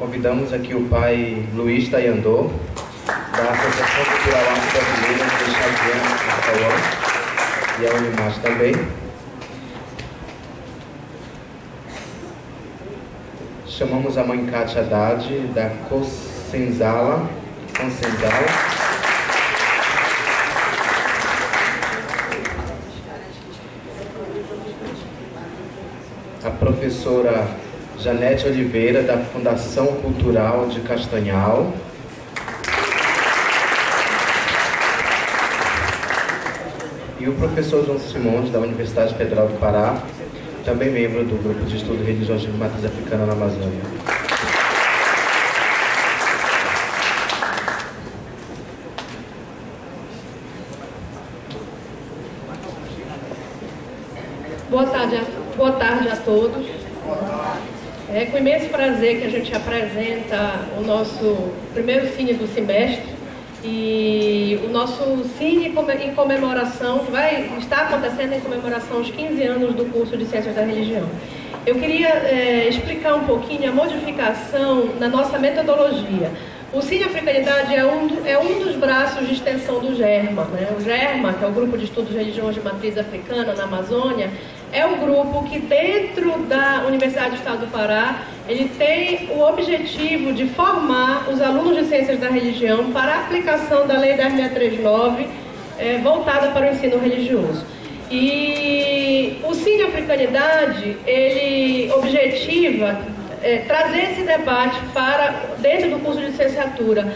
Convidamos aqui o pai Luiz Tayandô, da Associação Cultural Arte Brasileira de Xavier, e a Unimar também. Chamamos a mãe Kátia Haddad, da Consenzala. A professora Janete Oliveira, da Fundação Cultural de Castanhal. E o professor João Simões, da Universidade Federal do Pará, também membro do Grupo de Estudo Religioso de Matriz Africana na Amazônia. Boa tarde a todos. É com imenso prazer que a gente apresenta o nosso primeiro Cine do semestre e o nosso Cine em comemoração, que vai estar acontecendo em comemoração aos 15 anos do curso de Ciências da Religião. Eu queria explicar um pouquinho a modificação na nossa metodologia. O Cine Africanidade é um dos braços de extensão do GERMA, né? O GERMA, que é o Grupo de Estudos de Religiões de Matriz Africana na Amazônia, é um grupo que dentro da Universidade do Estado do Pará, ele tem o objetivo de formar os alunos de Ciências da Religião para a aplicação da Lei 10.639, voltada para o ensino religioso. E o Cine Africanidade, ele objetiva trazer esse debate para dentro do curso de licenciatura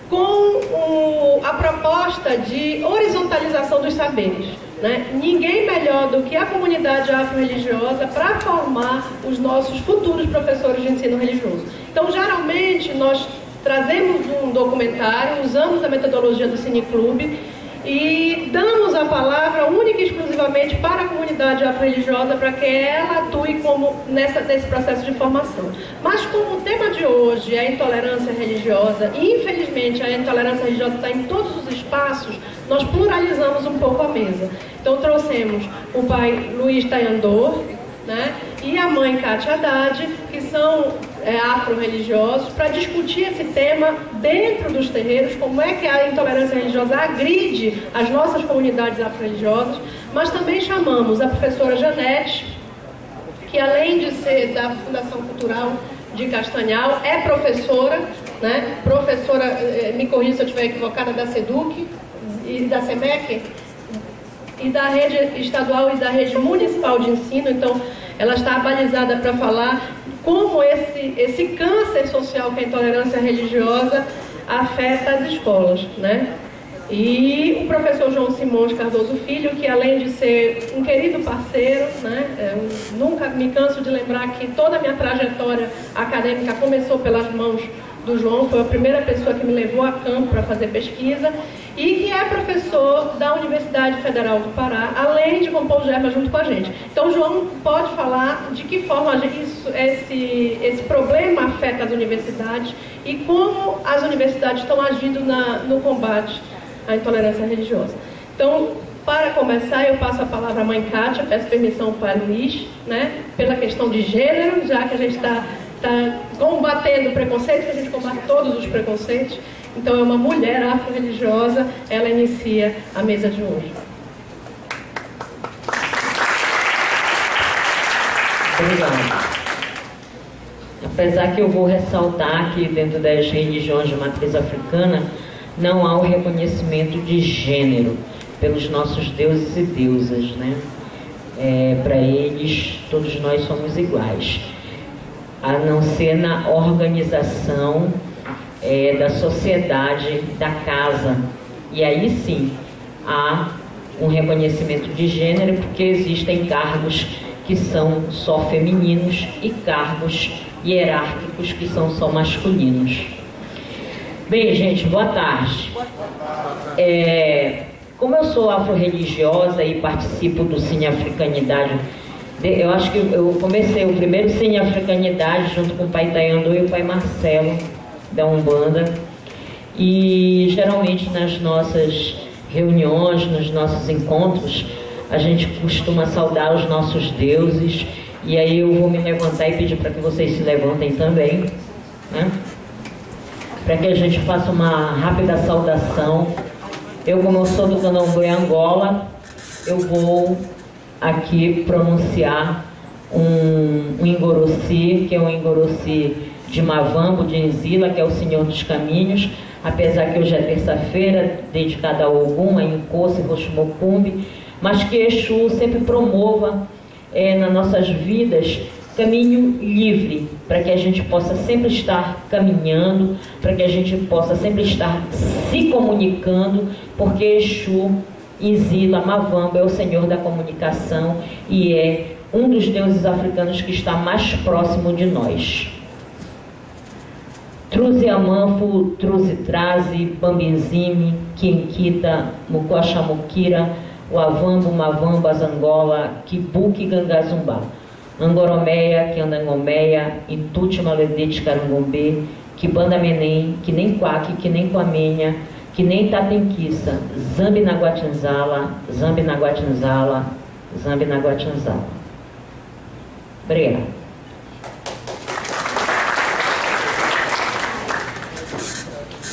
com a proposta de horizontalização dos saberes, né? Ninguém melhor do que a comunidade afro-religiosa para formar os nossos futuros professores de ensino religioso. Então, geralmente, nós trazemos um documentário, usamos a metodologia do Cineclube e damos a palavra única e exclusivamente para a comunidade afro-religiosa para que ela atue nesse processo de formação. Mas como o tema de hoje é a intolerância religiosa, e infelizmente a intolerância religiosa está em todos os espaços, nós pluralizamos um pouco a mesa. Então trouxemos o pai Luiz Tayandô, né, e a mãe Kátia Haddad, que são afro-religiosos, para discutir esse tema dentro dos terreiros, como é que a intolerância religiosa agride as nossas comunidades afro-religiosas, mas também chamamos a professora Janete, que além de ser da Fundação Cultural de Castanhal, é professora, né, me corrija se eu estiver equivocada, da SEDUC e da SEMEC, e da rede estadual e da rede municipal de ensino. Então ela está abalizada para falar como esse câncer social que é a intolerância religiosa afeta as escolas, né? E o professor João Simões Cardoso Filho, que além de ser um querido parceiro, né, eu nunca me canso de lembrar que toda a minha trajetória acadêmica começou pelas mãos do João, foi a primeira pessoa que me levou a campo para fazer pesquisa, e que é professor da Universidade Federal do Pará, além de compor o GERMA junto com a gente. Então o João pode falar de que forma esse problema afeta as universidades e como as universidades estão agindo no combate à intolerância religiosa. Então, para começar, eu passo a palavra à mãe Kátia, peço permissão para o Luiz, né, pela questão de gênero, já que a gente está combatendo o preconceito, que a gente combate todos os preconceitos. Então é uma mulher afro-religiosa, ela inicia a mesa de hoje. Obrigada. Apesar que eu vou ressaltar que dentro das religiões de matriz africana não há o reconhecimento de gênero pelos nossos deuses e deusas, né? Para eles, todos nós somos iguais, a não ser na organização da sociedade, da casa. E aí sim há um reconhecimento de gênero, porque existem cargos que são só femininos e cargos hierárquicos que são só masculinos. Bem, gente, boa tarde. Como eu sou afro-religiosa e participo do Cine Africanidade, eu acho que eu comecei o primeiro Cine Africanidade junto com o pai Tayandô e o pai Marcelo, da Umbanda, e geralmente nas nossas reuniões, nos nossos encontros, a gente costuma saudar os nossos deuses, e aí eu vou me levantar e pedir para que vocês se levantem também, né? Para que a gente faça uma rápida saudação. Eu, como eu sou do Candomblé Angola, eu vou aqui pronunciar um Ingorossi, que é um Ingorossi de Mavambo, de Nzila, que é o Senhor dos Caminhos, apesar que hoje é terça-feira, dedicada a Ogum, a Inkosi, Roxumocumbi, mas que Exu sempre promova nas nossas vidas caminho livre, para que a gente possa sempre estar caminhando, para que a gente possa sempre estar se comunicando, porque Exu, Nzila, Mavambo é o Senhor da comunicação e é um dos deuses africanos que está mais próximo de nós. Truzi Amanfo, Truzi Trazi, Bambinzime, Quinquita, Mucoxamukira, Wavambo, Mavamba, Zangola, Kibuki, Gangazumba, Angoromeia, Kiandangomeia, Intuti, Maledete, Carangombe, Kibanda Menem, que nem Quaque, que nem Quamenha, que nem Tatenquiça, Zambi na Guatinzala, Zambi na Guatinzala, Zambi na Guatinzala. Obrigada.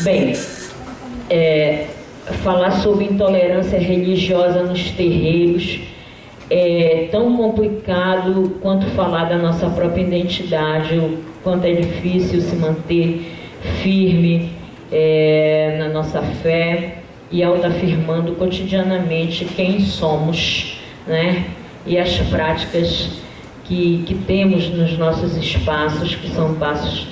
Bem, falar sobre intolerância religiosa nos terreiros é tão complicado quanto falar da nossa própria identidade, o quanto é difícil se manter firme na nossa fé e autoafirmando cotidianamente quem somos, né? E as práticas que temos nos nossos espaços, que são espaços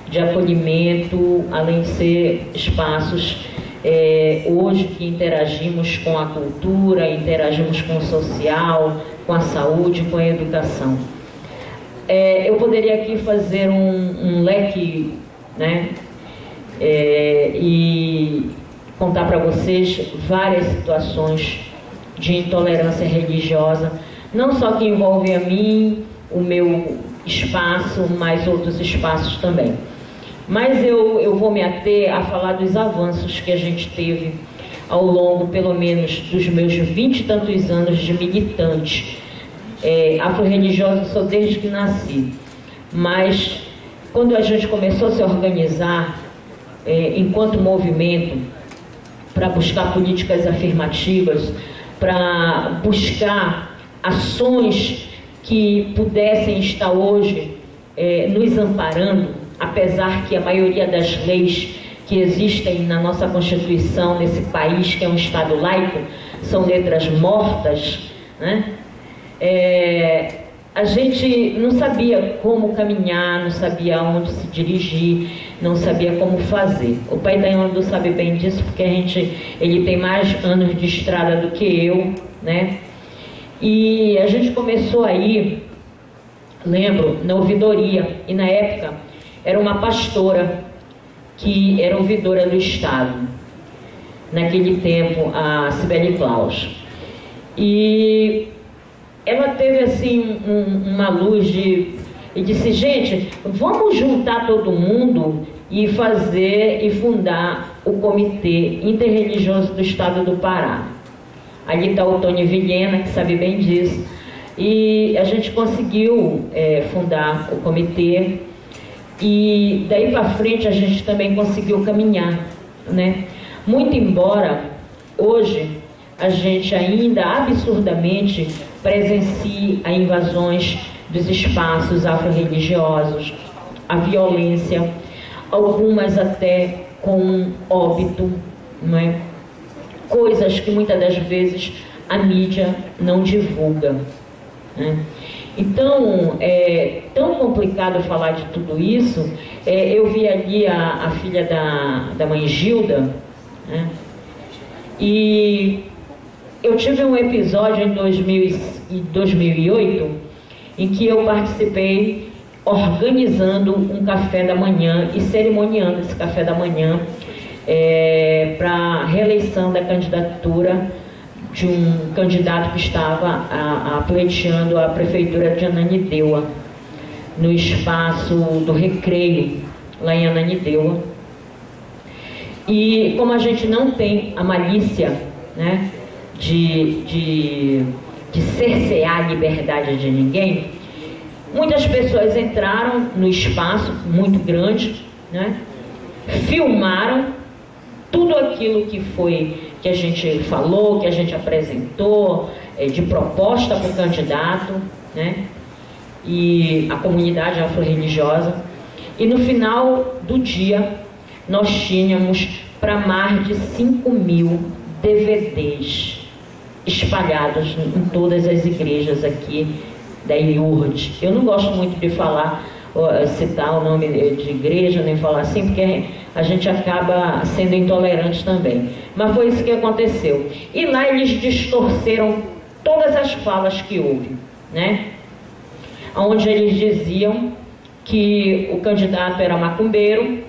de acolhimento, além de ser espaços hoje que interagimos com a cultura, interagimos com o social, com a saúde, com a educação. Eu poderia aqui fazer um leque, né? E contar para vocês várias situações de intolerância religiosa, não só que envolve a mim, o meu espaço, mas outros espaços também. Mas eu vou me ater a falar dos avanços que a gente teve ao longo, pelo menos, dos meus 20 e tantos anos de militante. Afro-religiosa sou desde que nasci. Mas, quando a gente começou a se organizar enquanto movimento, para buscar políticas afirmativas, para buscar ações que pudessem estar hoje nos amparando, apesar que a maioria das leis que existem na nossa Constituição, nesse país que é um Estado laico, são letras mortas, né? A gente não sabia como caminhar, não sabia aonde se dirigir, não sabia como fazer. O pai Taekwondo sabe bem disso, porque ele tem mais anos de estrada do que eu, né? E a gente começou aí, lembro, na ouvidoria, e na época era uma pastora que era ouvidora do Estado, naquele tempo, a Cibele Claus. E ela teve assim uma luz e disse: gente, vamos juntar todo mundo e fundar o Comitê Interreligioso do Estado do Pará. Ali está o Tony Vilhena, que sabe bem disso, e a gente conseguiu fundar o comitê. E daí para frente a gente também conseguiu caminhar, né? Muito embora hoje a gente ainda absurdamente presencie a invasões dos espaços afro-religiosos, a violência, algumas até com óbito, não é? Coisas que muitas das vezes a mídia não divulga, né? Então, é tão complicado falar de tudo isso. Eu vi ali a filha da mãe Gilda, né? E eu tive um episódio em 2008 em que eu participei organizando um café da manhã e cerimoniando esse café da manhã para a reeleição da candidatura de um candidato que estava pleiteando a prefeitura de Ananindeua, no espaço do Recreio, lá em Ananindeua. E como a gente não tem a malícia, né, de cercear a liberdade de ninguém, muitas pessoas entraram no espaço muito grande, né? Filmaram tudo aquilo que a gente falou, que a gente apresentou, de proposta para o candidato, né? E a comunidade afro-religiosa. E no final do dia, nós tínhamos para mais de 5.000 DVDs espalhados em todas as igrejas aqui da IURD. Eu não gosto muito de falar, citar o nome de igreja, nem falar assim, porque a gente acaba sendo intolerante também. Mas foi isso que aconteceu. E lá eles distorceram todas as falas que houve, né? Onde eles diziam que o candidato era macumbeiro.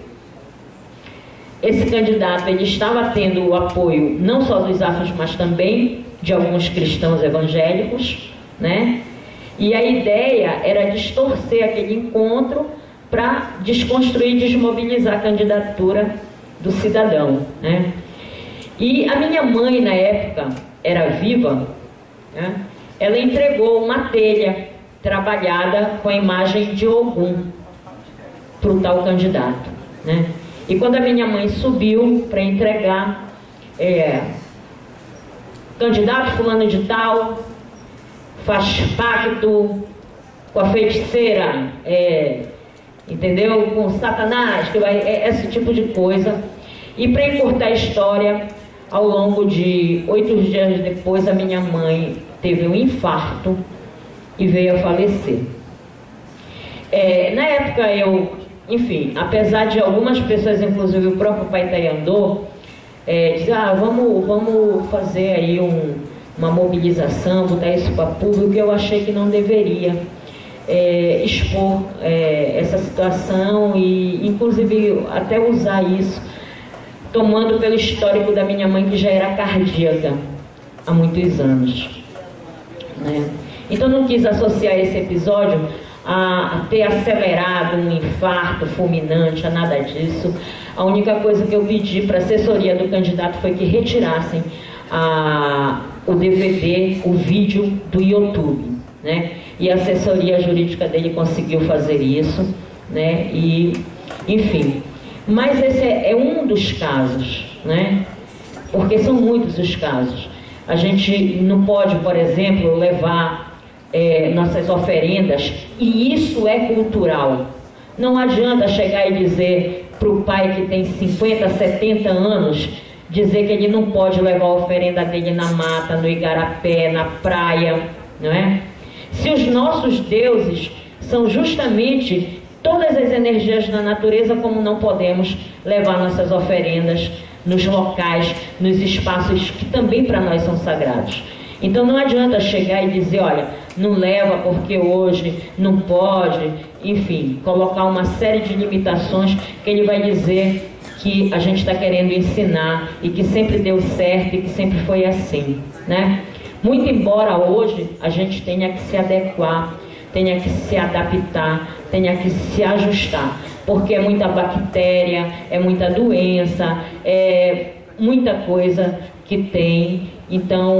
Esse candidato ele estava tendo o apoio não só dos afros, mas também de alguns cristãos evangélicos, né? E a ideia era distorcer aquele encontro para desconstruir e desmobilizar a candidatura do cidadão, né? E a minha mãe, na época, era viva, né? Ela entregou uma telha trabalhada com a imagem de Ogum para o tal candidato, né? E quando a minha mãe subiu para entregar, candidato fulano de tal faz pacto com a feiticeira, entendeu? Com Satanás, esse tipo de coisa. E para encurtar a história, ao longo de 8 dias depois, a minha mãe teve um infarto e veio a falecer. Na época enfim, apesar de algumas pessoas, inclusive o próprio pai Tayandô, dizer, vamos fazer aí uma mobilização, botar isso para público, eu achei que não deveria expor essa situação e inclusive até usar isso, tomando pelo histórico da minha mãe, que já era cardíaca há muitos anos, né? Então não quis associar esse episódio a ter acelerado um infarto fulminante, a nada disso. A única coisa que eu pedi para a assessoria do candidato foi que retirassem o DVD, o vídeo do YouTube, né? E a assessoria jurídica dele conseguiu fazer isso, né? E, enfim, mas esse é um dos casos, né? Porque são muitos os casos. A gente não pode, por exemplo, levar nossas oferendas, e isso é cultural. Não adianta chegar e dizer para o pai que tem 50, 70 anos, dizer que ele não pode levar a oferenda dele na mata, no igarapé, na praia, não é? Se os nossos deuses são justamente todas as energias da natureza, como não podemos levar nossas oferendas nos locais, nos espaços que também para nós são sagrados? Então não adianta chegar e dizer, olha, não leva porque hoje não pode, enfim, colocar uma série de limitações que ele vai dizer que a gente está querendo ensinar e que sempre deu certo e que sempre foi assim, né? Muito embora hoje a gente tenha que se adequar, tenha que se adaptar, tenha que se ajustar, porque é muita bactéria, é muita doença, é muita coisa que tem. Então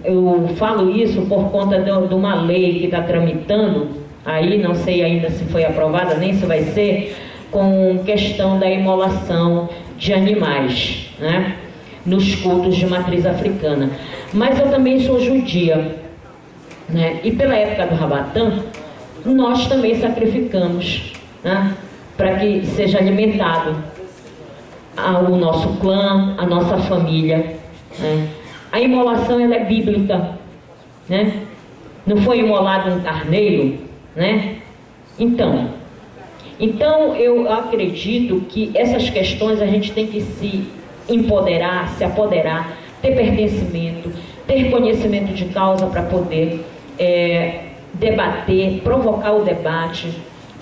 eu falo isso por conta de uma lei que está tramitando aí, não sei ainda se foi aprovada, nem se vai ser, com questão da imolação de animais, né, nos cultos de matriz africana. Mas eu também sou judia, né, e pela época do Rabatã, nós também sacrificamos, né, para que seja alimentado o nosso clã, a nossa família, né. A imolação, ela é bíblica, né? Não foi imolado um carneiro, né? Então eu acredito que essas questões a gente tem que se empoderar, se apoderar, ter pertencimento, ter conhecimento de causa para poder debater, provocar o debate,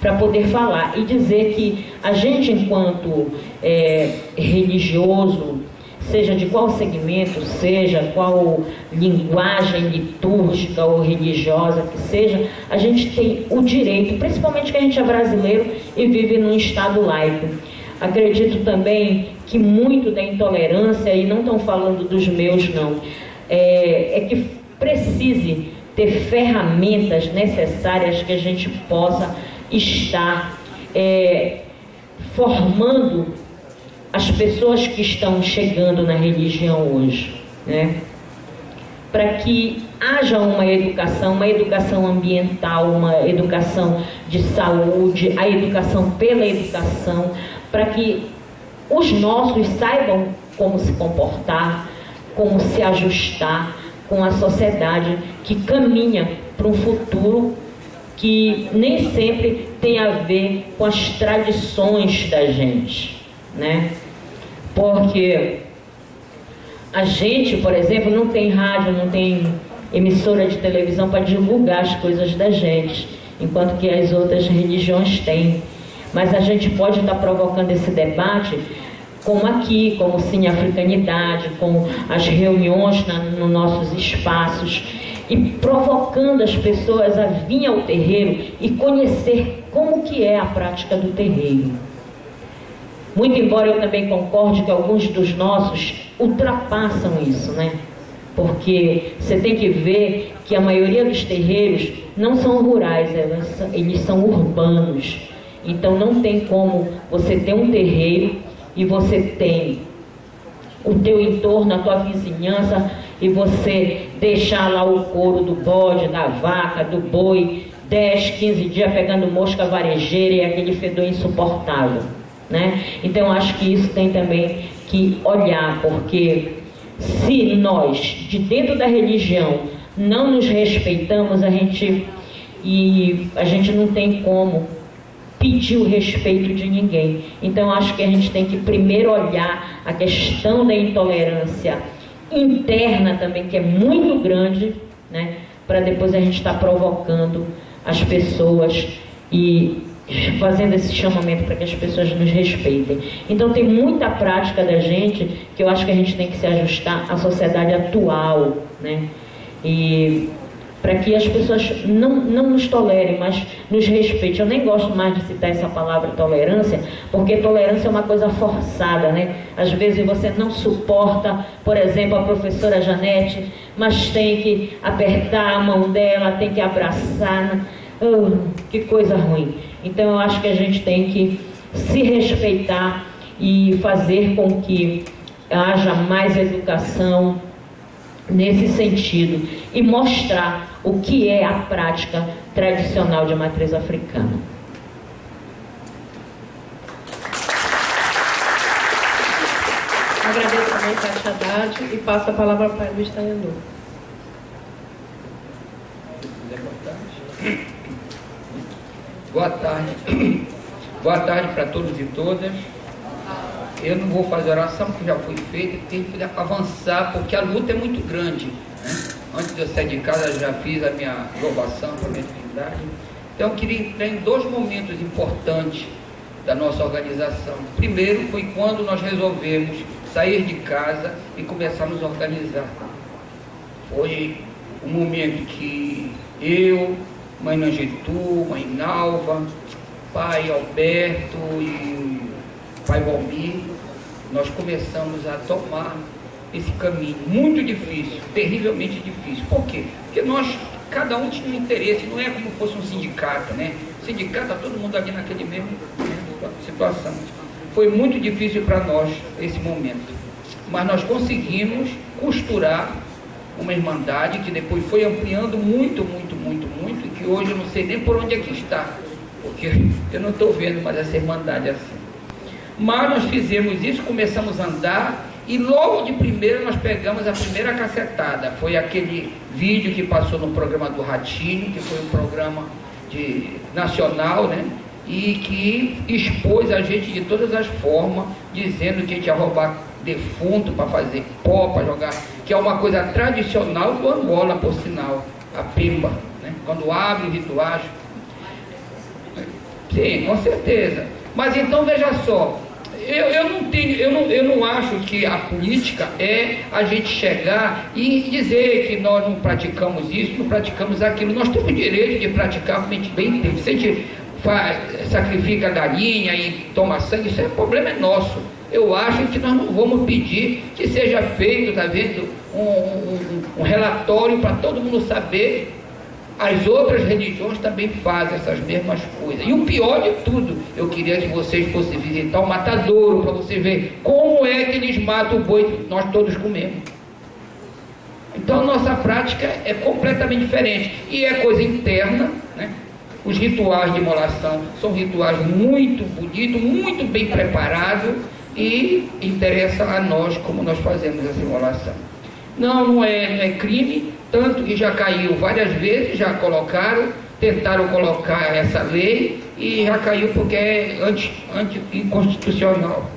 para poder falar e dizer que a gente, enquanto religioso, seja de qual segmento, seja qual linguagem litúrgica ou religiosa que seja, a gente tem o direito, principalmente que a gente é brasileiro e vive num estado laico. Acredito também que muito da intolerância, e não estão falando dos meus não, é que precise ter ferramentas necessárias que a gente possa estar formando as pessoas que estão chegando na religião hoje, né? Para que haja uma educação ambiental, uma educação de saúde, a educação pela educação, para que os nossos saibam como se comportar, como se ajustar com a sociedade que caminha para um futuro que nem sempre tem a ver com as tradições da gente, né? Porque a gente, por exemplo, não tem rádio, não tem emissora de televisão para divulgar as coisas da gente, enquanto que as outras religiões têm. Mas a gente pode estar provocando esse debate, como aqui, como Cine Africanidade, com as reuniões nos nossos espaços, e provocando as pessoas a vir ao terreiro e conhecer como que é a prática do terreiro. Muito embora eu também concorde que alguns dos nossos ultrapassam isso, né? Porque você tem que ver que a maioria dos terreiros não são rurais, eles são urbanos. Então não tem como você ter um terreiro e você tem o teu entorno, a tua vizinhança, e você deixar lá o couro do bode, da vaca, do boi, 10, 15 dias pegando mosca varejeira e aquele fedor insuportável, né? Então acho que isso tem também que olhar, porque se nós, de dentro da religião, não nos respeitamos, a gente não tem como pedir o respeito de ninguém. Então acho que a gente tem que primeiro olhar a questão da intolerância interna também, que é muito grande, né? Para depois a gente estar provocando as pessoas e fazendo esse chamamento para que as pessoas nos respeitem. Então tem muita prática da gente que eu acho que a gente tem que se ajustar à sociedade atual, né? E para que as pessoas não nos tolerem, mas nos respeitem. Eu nem gosto mais de citar essa palavra tolerância, porque tolerância é uma coisa forçada, né? Às vezes você não suporta, por exemplo, a professora Janete, mas tem que apertar a mão dela, tem que abraçar. Que coisa ruim. Então eu acho que a gente tem que se respeitar e fazer com que haja mais educação nesse sentido e mostrar o que é a prática tradicional de matriz africana. Agradeço também, Cátia Haddad, e passo a palavra para o Luiz Taiandu. Boa tarde. Boa tarde para todos e todas. Eu não vou fazer oração porque já foi feita, tem que avançar porque a luta é muito grande, né? Antes de eu sair de casa já fiz a minha louvação para a minha divindade. Então eu queria entrar em dois momentos importantes da nossa organização. Primeiro foi quando nós resolvemos sair de casa e começar a nos organizar. Foi um momento que eu, mãe Nangitu, mãe Nalva, pai Alberto e pai Valmir, nós começamos a tomar esse caminho muito difícil, terrivelmente difícil. Por quê? Porque nós, cada um tinha um interesse, não é como fosse um sindicato, né? Sindicato, tá todo mundo ali naquele mesmo, né, situação. Foi muito difícil para nós esse momento, mas nós conseguimos costurar uma irmandade que depois foi ampliando muito, e que hoje eu não sei nem por onde é que está, porque eu não estou vendo mais essa irmandade assim. Mas nós fizemos isso, começamos a andar e logo de primeira nós pegamos a primeira cacetada. Foi aquele vídeo que passou no programa do Ratinho, que foi um programa nacional, né? E que expôs a gente de todas as formas, dizendo que a gente ia roubar defunto para fazer pó, para jogar, que é uma coisa tradicional do Angola, por sinal, a pimba, né? Quando abre rituais. Sim, com certeza. Mas então veja só, eu não acho que a política é a gente chegar e dizer que nós não praticamos isso, não praticamos aquilo. Nós temos o direito de praticar como a gente bem entende. Se a gente sacrifica a galinha e toma sangue, isso é problema é nosso. Eu acho que nós não vamos pedir que seja feito, tá vendo, um relatório para todo mundo saber as outras religiões também fazem essas mesmas coisas. E o pior de tudo, eu queria que vocês fossem visitar o matadouro, para você ver como é que eles matam o boi que nós todos comemos. Então a nossa prática é completamente diferente, e é coisa interna, né? Os rituais de imolação são rituais muito bonitos, muito bem preparados, e interessa a nós como nós fazemos essa imolação. Não é crime, tanto que já caiu várias vezes, já tentaram colocar essa lei e já caiu porque é anticonstitucional.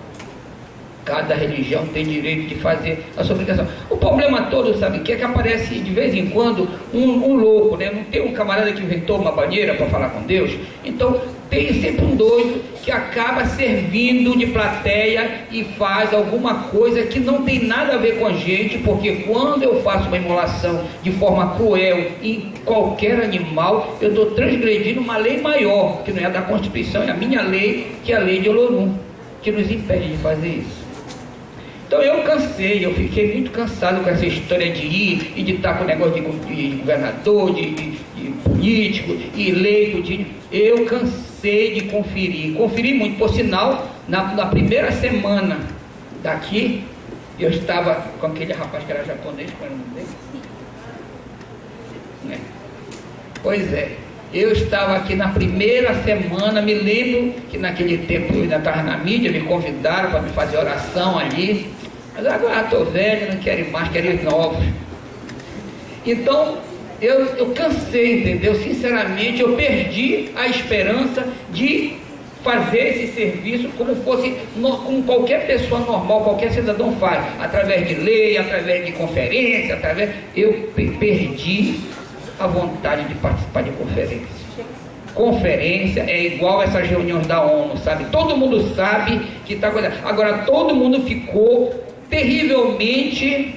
Cada religião tem direito de fazer a sua obrigação. O problema todo, sabe, que é que aparece de vez em quando um louco, né? Não tem um camarada que inventou uma banheira para falar com Deus. Então tem sempre um doido que acaba servindo de plateia e faz alguma coisa que não tem nada a ver com a gente, porque quando eu faço uma imolação de forma cruel em qualquer animal, eu estou transgredindo uma lei maior, que não é da Constituição, é a minha lei, que é a lei de Olorum, que nos impede de fazer isso. Então eu fiquei muito cansado com essa história de ir e de estar com o negócio de governador, de político, e eleito. Eu cansei de conferi muito. Por sinal, na primeira semana daqui, eu estava com aquele rapaz que era japonês, qual era o nome dele? Né? Pois é. Eu estava aqui na primeira semana, me lembro que naquele tempo eu ainda estava na mídia, me convidaram para me fazer oração ali, mas agora estou velho, não quero ir mais, quero ir novos. Então, eu cansei, entendeu? Sinceramente, eu perdi a esperança de fazer esse serviço como qualquer pessoa normal, qualquer cidadão faz, através de lei, através de conferência, eu perdi a vontade de participar de conferência. Conferência é igual essas reuniões da ONU, sabe? Todo mundo sabe que está acontecendo. Agora todo mundo ficou terrivelmente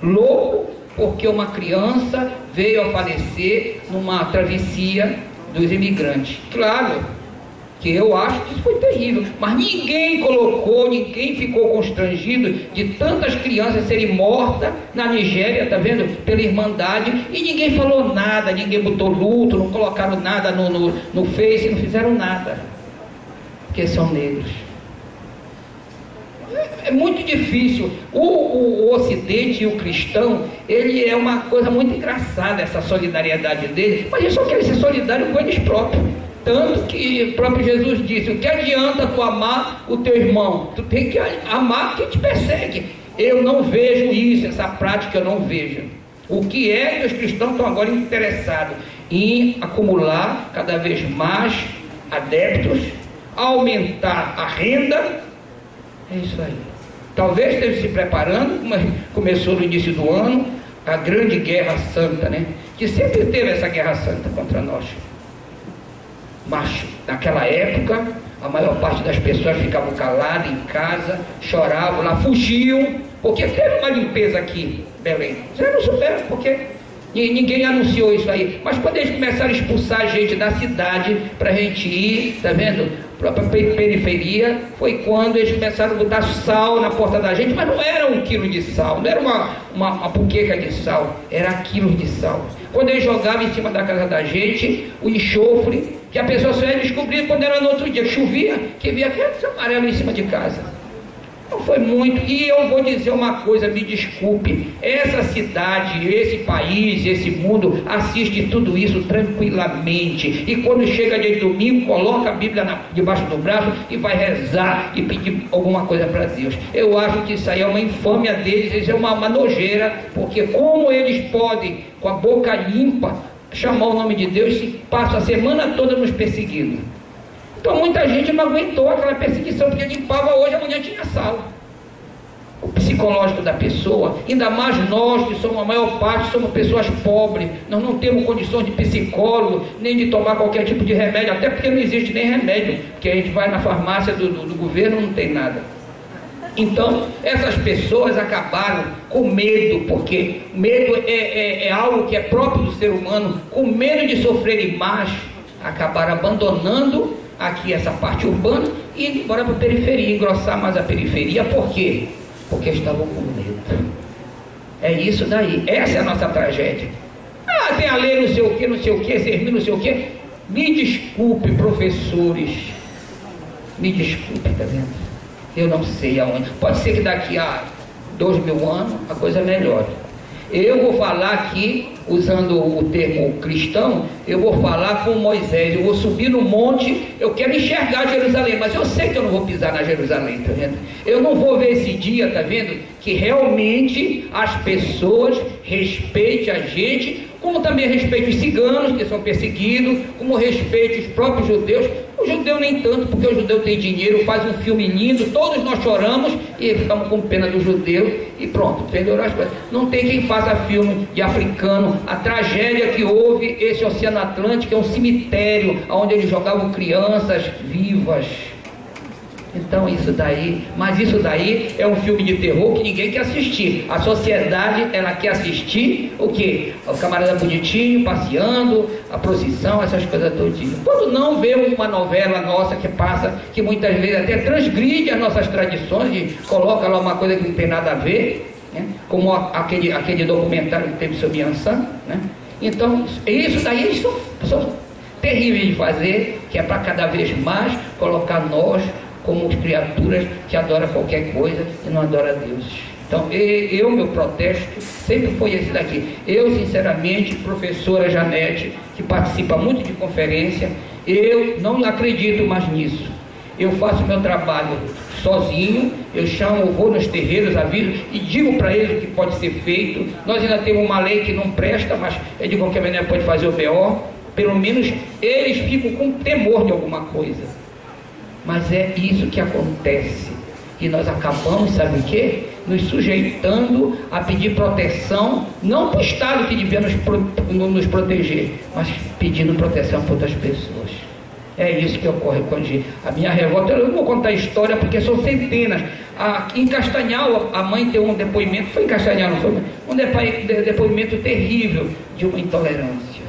louco porque uma criança veio a falecer numa travessia dos imigrantes. Claro que eu acho que isso foi terrível, mas ninguém ficou constrangido de tantas crianças serem mortas na Nigéria, tá vendo? Pela Irmandade, e ninguém falou nada, ninguém botou luto, não colocaram nada no Face, não fizeram nada, porque são negros. É muito difícil. O Ocidente e o cristão, ele é uma coisa muito engraçada, essa solidariedade dele, mas eles só querem ser solidários com eles próprios. Tanto que o próprio Jesus disse: o que adianta tu amar o teu irmão? Tu tem que amar quem te persegue. Eu não vejo isso, essa prática eu não vejo. O que é que os cristãos estão agora interessados? Em acumular cada vez mais adeptos, aumentar a renda. É isso aí. Talvez esteja se preparando, como começou no início do ano, a grande guerra santa, né? Que sempre teve essa guerra santa contra nós. Mas naquela época, a maior parte das pessoas ficavam caladas em casa, choravam lá, fugiam, porque teve uma limpeza aqui em Belém. Vocês não souberam porque ninguém anunciou isso aí. Mas quando eles começaram a expulsar a gente da cidade para a gente ir, tá vendo? Para a periferia, foi quando eles começaram a botar sal na porta da gente, mas não era 1 quilo de sal, não era uma buqueca de sal, era quilos de sal. Quando eles jogavam em cima da casa da gente, o enxofre, que a pessoa só ia descobrir quando era no outro dia, chovia, que via aquele amarelo em cima de casa. Não foi muito. E eu vou dizer uma coisa, me desculpe, essa cidade, esse país, esse mundo assiste tudo isso tranquilamente, e quando chega dia de domingo, coloca a Bíblia debaixo do braço e vai rezar e pedir alguma coisa para Deus. Eu acho que isso aí é uma infâmia deles, isso é uma nojeira, porque como eles podem, com a boca limpa, chamar o nome de Deus e passam a semana toda nos perseguindo? Então muita gente não aguentou aquela perseguição, porque limpava hoje, amanhã tinha sal. O psicológico da pessoa, ainda mais nós que somos a maior parte, somos pessoas pobres, nós não temos condições de psicólogo, nem de tomar qualquer tipo de remédio, até porque não existe nem remédio, porque a gente vai na farmácia do governo, não tem nada. Então essas pessoas acabaram com medo, porque medo é algo que é próprio do ser humano, com medo de sofrerem mais, acabaram abandonando aqui essa parte urbana e indo embora para a periferia, engrossar mais a periferia. Por quê? Porque estavam com medo. É isso daí, essa é a nossa tragédia. Ah, tem a lei não sei o que, 6.000 não sei o que. Me desculpe, professores. Me desculpe, tá vendo? Eu não sei aonde. Pode ser que daqui a 2.000 anos a coisa melhore. Eu vou falar aqui, usando o termo cristão, eu vou falar com Moisés, eu vou subir no monte, eu quero enxergar Jerusalém, mas eu sei que eu não vou pisar na Jerusalém, tá vendo? Eu não vou ver esse dia, tá vendo? Que realmente as pessoas respeitem a gente, como também respeite os ciganos, que são perseguidos, como respeite os próprios judeus. O judeu nem tanto, porque o judeu tem dinheiro, faz um filme lindo, todos nós choramos e ficamos com pena do judeu e pronto, entendeu? Não tem quem faça filme de africano, a tragédia que houve, esse Oceano Atlântico é um cemitério, onde eles jogavam crianças vivas. Então isso daí, mas isso daí é um filme de terror que ninguém quer assistir. A sociedade, ela quer assistir o quê? O camarada bonitinho, passeando, a procissão, essas coisas todinhas. Quando não vê uma novela nossa que passa, que muitas vezes até transgride as nossas tradições e coloca lá uma coisa que não tem nada a ver, né? Como aquele documentário que teve sobre Yansan, né? Então, isso daí eles são terríveis de fazer, que é para cada vez mais colocar nós como criaturas que adoram qualquer coisa e não adoram a Deus. Então, meu protesto sempre foi esse daqui. Eu, sinceramente, professora Janete, que participa muito de conferência, eu não acredito mais nisso. Eu faço meu trabalho sozinho, eu vou nos terreiros, aviso e digo para eles o que pode ser feito. Nós ainda temos uma lei que não presta, mas de qualquer maneira pode fazer o BO. Pelo menos eles ficam com temor de alguma coisa. Mas é isso que acontece. E nós acabamos, sabe o quê? Nos sujeitando a pedir proteção, não para o Estado que devia nos proteger, mas pedindo proteção para outras pessoas. É isso que ocorre com a minha revolta. Eu não vou contar a história porque são centenas. Em Castanhal, a mãe deu um depoimento, foi em Castanhal, não foi? Um depoimento terrível de uma intolerância.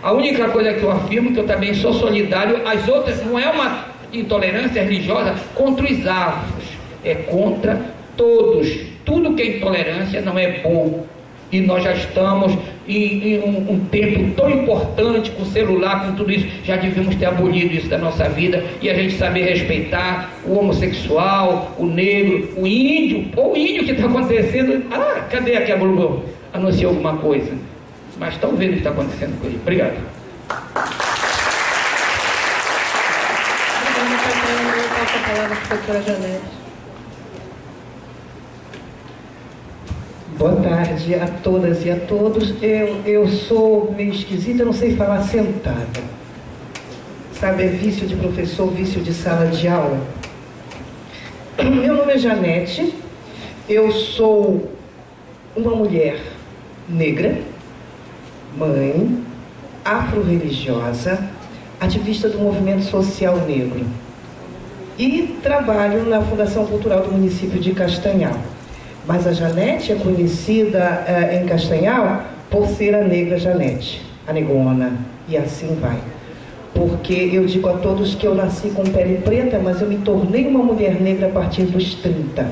A única coisa que eu afirmo, que eu também sou solidário, as outras não é uma intolerância religiosa contra os afros, é contra todos. Tudo que é intolerância não é bom. E nós já estamos em um tempo tão importante, com o celular, com tudo isso, já devíamos ter abolido isso da nossa vida, e a gente saber respeitar o homossexual, o negro, o índio, ou o índio que está acontecendo. Cadê aqui a Globo? Anunciou alguma coisa, mas estão vendo o que está acontecendo com ele. Obrigado. Boa tarde a todas e a todos. Eu sou meio esquisita, não sei falar sentada. Sabe, é vício de professor, vício de sala de aula. Meu nome é Janete, eu sou uma mulher negra, mãe, afro-religiosa, ativista do movimento social negro. E trabalho na Fundação Cultural do município de Castanhal. Mas a Janete é conhecida em Castanhal por ser a negra Janete, a negona, e assim vai. Porque eu digo a todos que eu nasci com pele preta, mas eu me tornei uma mulher negra a partir dos 30.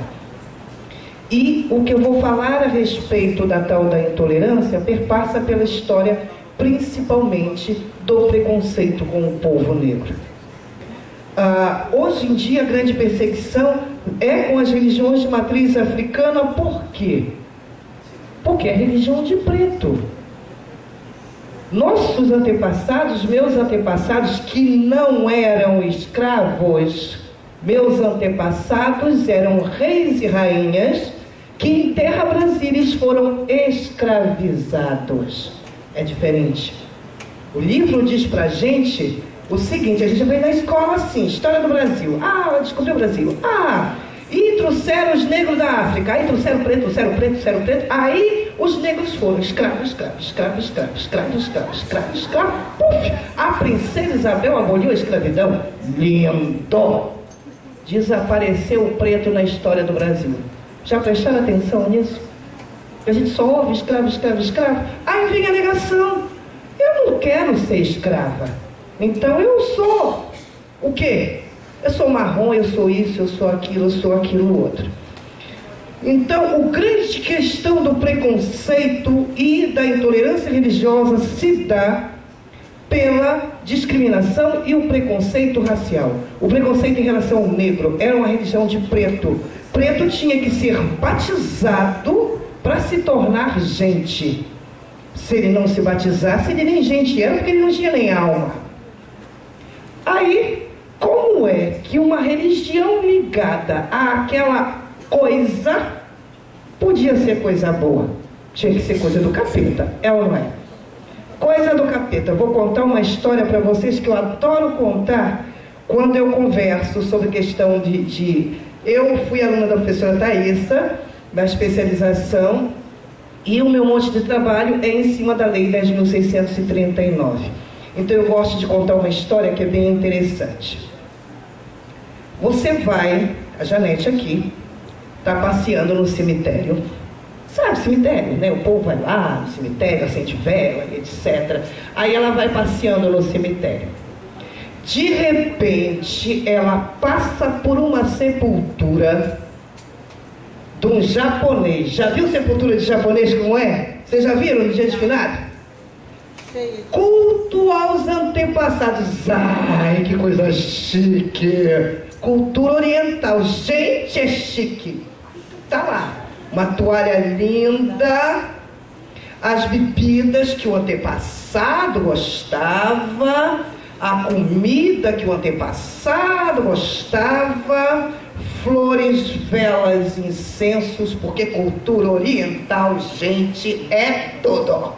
E o que eu vou falar a respeito da tal da intolerância perpassa pela história, principalmente do preconceito com o povo negro. Hoje em dia a grande perseguição é com as religiões de matriz africana. Por quê? Porque é religião de preto. Nossos antepassados, meus antepassados que não eram escravos, meus antepassados eram reis e rainhas que em terra brasília foram escravizados. É diferente. O livro diz pra gente o seguinte: a gente vem na escola assim, história do Brasil, descobriu o Brasil, e trouxeram os negros da África, aí trouxeram preto, aí os negros foram escravos, puf, a princesa Isabel aboliu a escravidão, lindo, desapareceu o preto na história do Brasil. Já prestaram atenção nisso? A gente só ouve escravo, aí vem a negação, eu não quero ser escrava. Então eu sou o quê? Eu sou marrom, eu sou isso, eu sou aquilo outro. Então, a grande questão do preconceito e da intolerância religiosa se dá pela discriminação e o preconceito racial. O preconceito em relação ao negro era uma religião de preto. Preto tinha que ser batizado para se tornar gente. Se ele não se batizasse, ele nem gente era, porque ele não tinha nem alma. Aí, como é que uma religião ligada àquela coisa podia ser coisa boa? Tinha que ser coisa do capeta, é ou não é? Coisa do capeta. Vou contar uma história para vocês que eu adoro contar quando eu converso sobre questão Eu fui aluna da professora Thaísa, da especialização, e o meu monte de trabalho é em cima da Lei 10.639. Então eu gosto de contar uma história que é bem interessante. Você vai, a Janete aqui, está passeando no cemitério. Sabe, cemitério, né? O povo vai lá no cemitério, acende vela, etc. Aí ela vai passeando no cemitério. De repente, ela passa por uma sepultura de um japonês. Já viu sepultura de japonês como é? Vocês já viram no dia de finado? Culto aos antepassados. Ai, que coisa chique. Cultura oriental. Gente, é chique. Tá lá. Uma toalha linda. As bebidas que o antepassado gostava. A comida que o antepassado gostava. Flores, velas, incensos. Porque cultura oriental, gente, é tudo.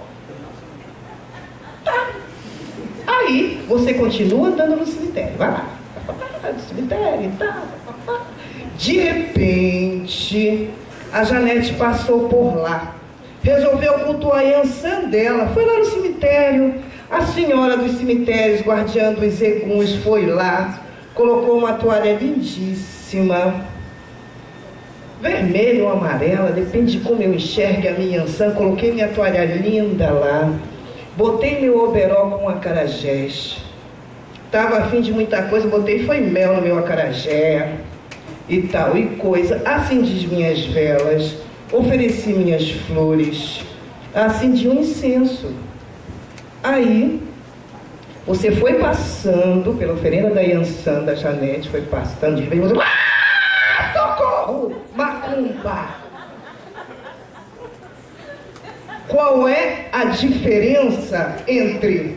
Tá. Aí você continua andando no cemitério. Vai lá. No cemitério e tal. De repente, a Janete passou por lá. Resolveu cultuar a Yansan dela. Foi lá no cemitério. A senhora dos cemitérios, guardiã dos eguns, foi lá. Colocou uma toalha lindíssima. Vermelha ou amarela, depende de como eu enxergue a minha Yansan. Coloquei minha toalha linda lá. Botei meu oberó com acarajés. Estava afim de muita coisa, botei foi mel no meu acarajé e tal, e coisa. Acendi minhas velas, ofereci minhas flores, acendi um incenso. Aí, você foi passando pela oferenda da Yansan, da Janete, foi passando, de repente você... socorro! Macumba! Qual é a diferença entre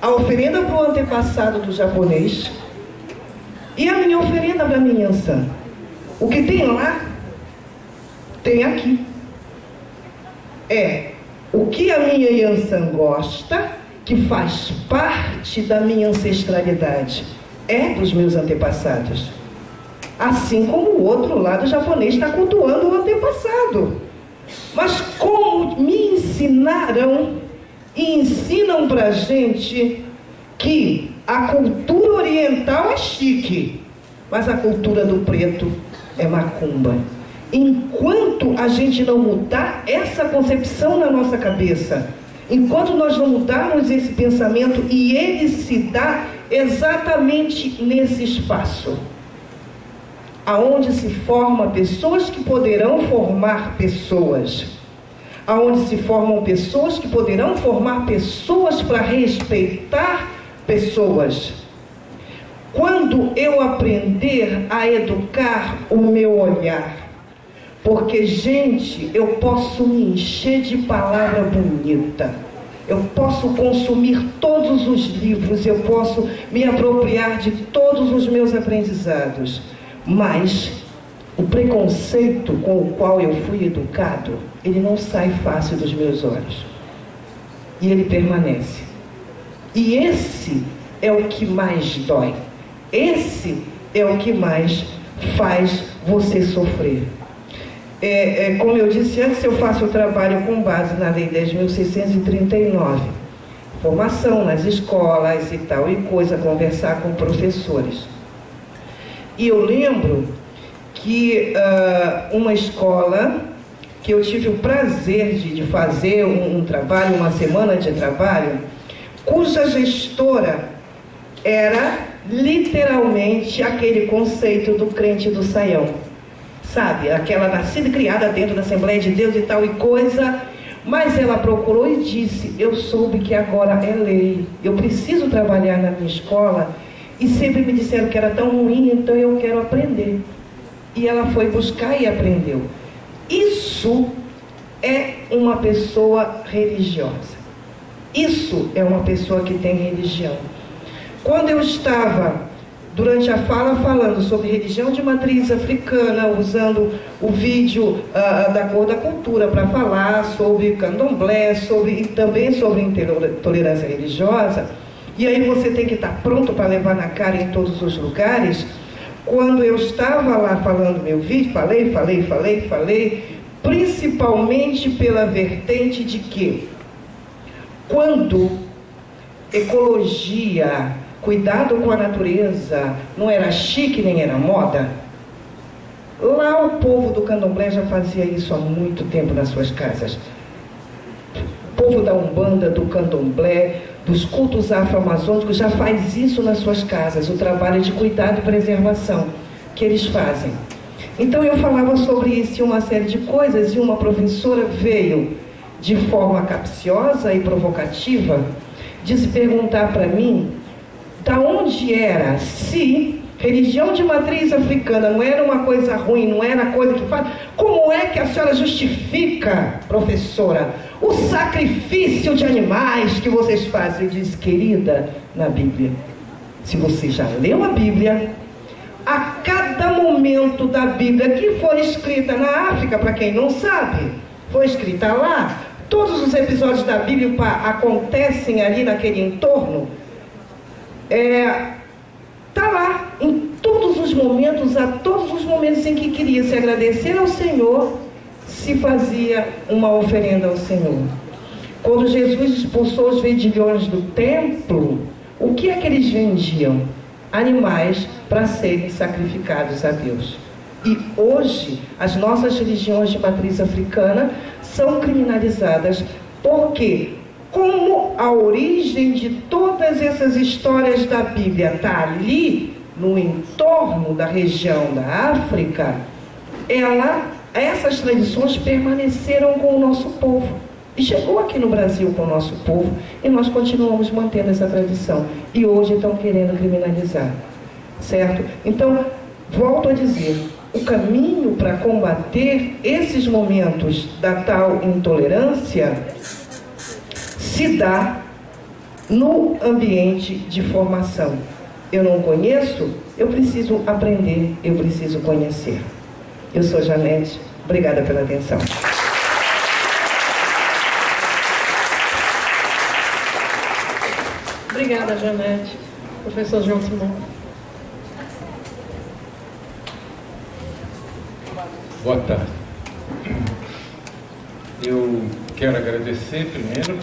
a oferenda para o antepassado do japonês e a minha oferenda para a minha Yansan? O que tem lá, tem aqui. É o que a minha Yansan gosta, que faz parte da minha ancestralidade. É dos meus antepassados. Assim como o outro lado japonês está cultuando o antepassado. Mas como me ensinaram e ensinam pra gente que a cultura oriental é chique, mas a cultura do preto é macumba. Enquanto a gente não mudar essa concepção na nossa cabeça, enquanto nós não mudarmos esse pensamento, e ele se dá exatamente nesse espaço, aonde se forma pessoas que poderão formar pessoas, aonde se formam pessoas que poderão formar pessoas para respeitar pessoas. Quando eu aprender a educar o meu olhar, porque, gente, eu posso me encher de palavra bonita, eu posso consumir todos os livros, eu posso me apropriar de todos os meus aprendizados, mas o preconceito com o qual eu fui educado, ele não sai fácil dos meus olhos. E ele permanece. E esse é o que mais dói. Esse é o que mais faz você sofrer. Como eu disse antes, eu faço o trabalho com base na Lei 10.639. Formação nas escolas e tal, e coisa, conversar com professores. E eu lembro que uma escola que eu tive o prazer de fazer um trabalho, uma semana de trabalho, cuja gestora era literalmente aquele conceito do crente do saião. sabe? Aquela nascida e criada dentro da Assembleia de Deus e tal e coisa. Mas ela procurou e disse, eu soube que agora é lei, eu preciso trabalhar na minha escola, e sempre me disseram que era tão ruim, então eu quero aprender. E ela foi buscar e aprendeu. Isso é uma pessoa religiosa. Isso é uma pessoa que tem religião. Quando eu estava, durante a fala, falando sobre religião de matriz africana, usando o vídeo da Cor da Cultura para falar sobre candomblé, e também sobre intolerância religiosa, e aí você tem que estar pronto para levar na cara em todos os lugares. Quando eu estava lá falando meu vídeo, falei, principalmente pela vertente de que, quando ecologia, cuidado com a natureza, não era chique nem era moda, lá o povo do candomblé já fazia isso há muito tempo nas suas casas. O povo da Umbanda, do candomblé, dos cultos afro-amazônicos já faz isso nas suas casas, o trabalho de cuidado e preservação que eles fazem. Então eu falava sobre isso e uma série de coisas, e uma professora veio de forma capciosa e provocativa de se perguntar para mim da onde era, se religião de matriz africana não era uma coisa ruim, não era coisa que faz, como é que a senhora justifica, professora, o sacrifício de animais que vocês fazem? Eu disse, querida, na Bíblia, se você já leu a Bíblia, a cada momento da Bíblia que foi escrita na África, para quem não sabe, foi escrita lá, todos os episódios da Bíblia acontecem ali naquele entorno, está lá, em todos os momentos, a todos os momentos em que queria se agradecer ao Senhor, se fazia uma oferenda ao Senhor. Quando Jesus expulsou os vendilhões do templo, o que é que eles vendiam? Animais para serem sacrificados a Deus. E hoje, as nossas religiões de matriz africana são criminalizadas, porque como a origem de todas essas histórias da Bíblia está ali, no entorno da região da África, essas tradições permaneceram com o nosso povo. E chegou aqui no Brasil com o nosso povo, e nós continuamos mantendo essa tradição. E hoje estão querendo criminalizar, certo? Então, volto a dizer, o caminho para combater esses momentos da tal intolerância se dá no ambiente de formação. Eu não conheço, eu preciso aprender, eu preciso conhecer. Eu sou Janete, obrigada pela atenção. Obrigada, Janete. Professor João Simão. Boa tarde. Eu quero agradecer primeiro